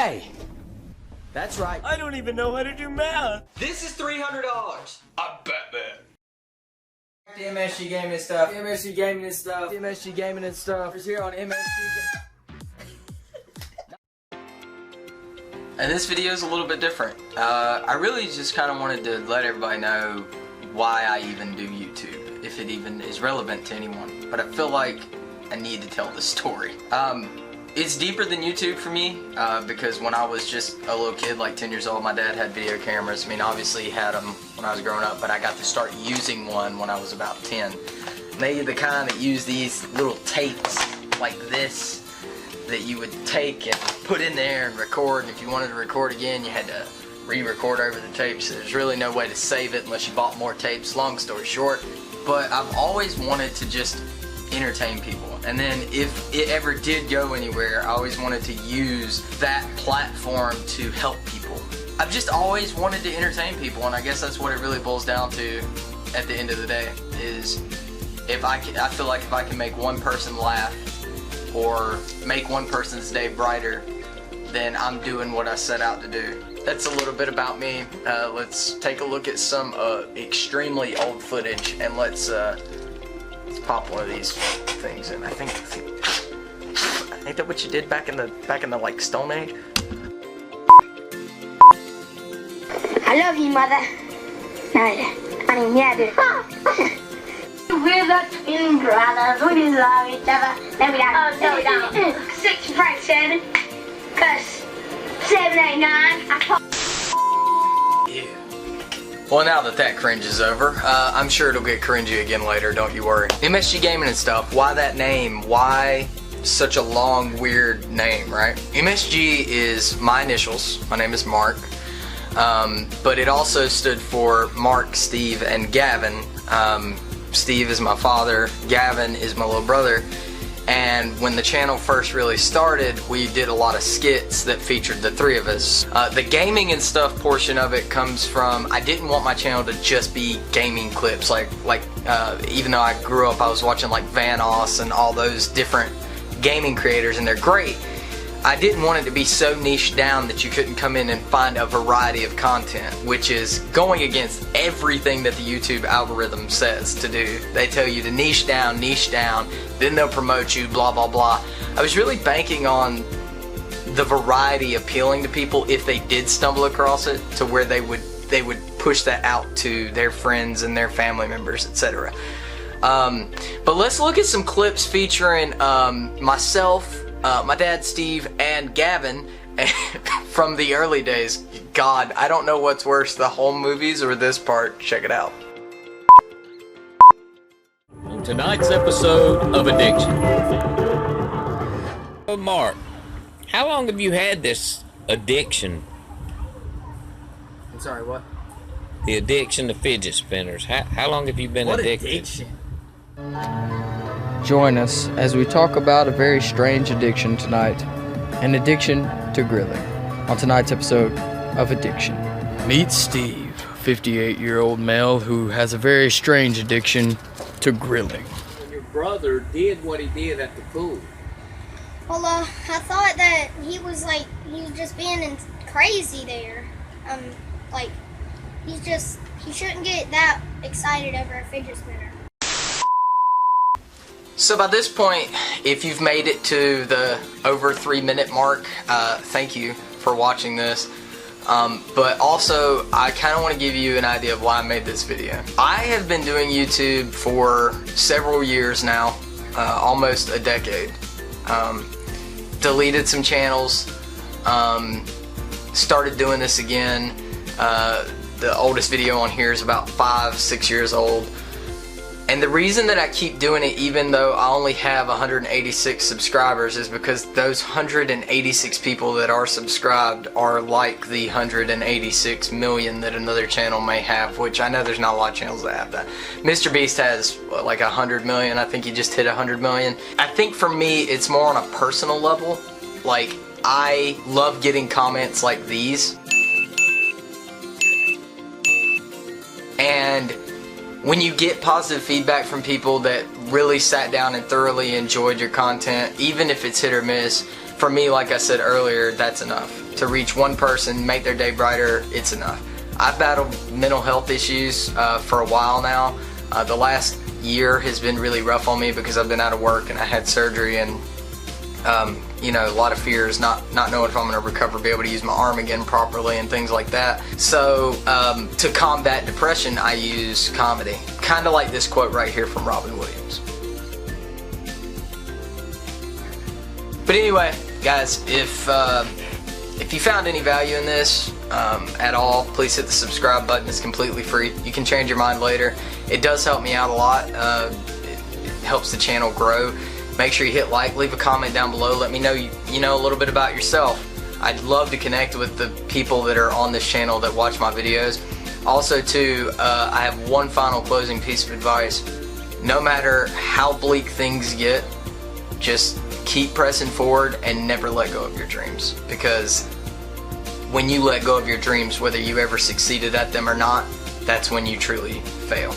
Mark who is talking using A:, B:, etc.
A: Hey! That's right.
B: I don't even know how to do math.
A: This is $300.
B: I bet that.
A: MSG Gaming and Stuff. MSG Gaming and Stuff. MSG Gaming and Stuff is here on MSG.
C: And this video is a little bit different. I really just kind of wanted to let everybody know why I even do YouTube, if it even is relevant to anyone. But I feel like I need to tell the story. It's deeper than YouTube for me, because when I was just a little kid, like 10 years old, my dad had video cameras. I mean, obviously he had them when I was growing up, but I got to start using one when I was about 10. They the kind that use these little tapes like this that you would take and put in there and record, and if you wanted to record again, you had to re-record over the tapes. So there's really no way to save it unless you bought more tapes, long story short. But I've always wanted to just entertain people, and then if it ever did go anywhere, I always wanted to use that platform to help people. I've just always wanted to entertain people, and I guess that's what it really boils down to at the end of the day, is I feel like if I can make one person laugh or make one person's day brighter, then I'm doing what I set out to do. That's a little bit about me. Let's take a look at some extremely old footage, and let's pop one of these things in. I think that what you did back in the like Stone Age.
D: I love you, mother. I mean, yeah, dude. We're the twin brothers. We love each other. No, we don't. Oh, no, we don't. 6 right 7. Cause 7 ain't 9.
C: Yeah. Well, now that cringe is over, I'm sure it'll get cringy again later, don't you worry. MSG Gaming and Stuff, why that name? Why such a long, weird name, right? MSG is my initials. My name is Mark. But it also stood for Mark, Steve, and Gavin. Steve is my father, Gavin is my little brother. And when the channel first really started, we did a lot of skits that featured the 3 of us. The gaming and stuff portion of it comes from, I didn't want my channel to just be gaming clips, like even though I grew up, I was watching like Vanoss and all those different gaming creators, and they're great. I didn't want it to be so niche down that you couldn't come in and find a variety of content, which is going against everything that the YouTube algorithm says to do. They tell you to niche down, then they'll promote you, blah, blah, blah. I was really banking on the variety appealing to people if they did stumble across it, to where they would push that out to their friends and their family members, etc. But let's look at some clips featuring myself, my dad Steve, and Gavin from the early days. God, I don't know what's worse, the home movies or this part. Check it out.
E: On tonight's episode of Addiction. Oh, Mark, how long have you had this addiction?
C: I'm sorry, what?
E: The addiction to fidget spinners. How long have you been addicted?
C: Addiction?
F: Join us as we talk about a very strange addiction tonight, an addiction to grilling, on tonight's episode of Addiction. Meet Steve, 58-year-old male who has a very strange addiction to grilling.
E: When your brother did what he did at the pool.
D: Well, I thought that he was just being crazy there. He shouldn't get that excited over a fidget spinner.
C: So by this point, if you've made it to the over 3-minute mark, thank you for watching this. But also, I kind of want to give you an idea of why I made this video. I have been doing YouTube for several years now, almost a decade. Deleted some channels, started doing this again. The oldest video on here is about 5-6 years old. And the reason that I keep doing it, even though I only have 186 subscribers, is because those 186 people that are subscribed are like the 186 million that another channel may have, which I know there's not a lot of channels that have that. Mr. Beast has like 100 million. I think he just hit 100 million. I think for me, it's more on a personal level. Like, I love getting comments like these. And when you get positive feedback from people that really sat down and thoroughly enjoyed your content, even if it's hit or miss, for me, like I said earlier, that's enough. To reach one person, make their day brighter, it's enough. I've battled mental health issues for a while now. The last year has been really rough on me because I've been out of work and I had surgery, and you know, a lot of fears, not knowing if I'm going to recover, be able to use my arm again properly and things like that. So to combat depression, I use comedy. Kind of like this quote right here from Robin Williams. But anyway, guys, if you found any value in this at all, please hit the subscribe button. It's completely free. You can change your mind later. It does help me out a lot. It helps the channel grow. Make sure you hit like, leave a comment down below. Let me know you know a little bit about yourself. I'd love to connect with the people that are on this channel that watch my videos. Also too, I have one final closing piece of advice. No matter how bleak things get, just keep pressing forward and never let go of your dreams. Because when you let go of your dreams, whether you ever succeeded at them or not, that's when you truly fail.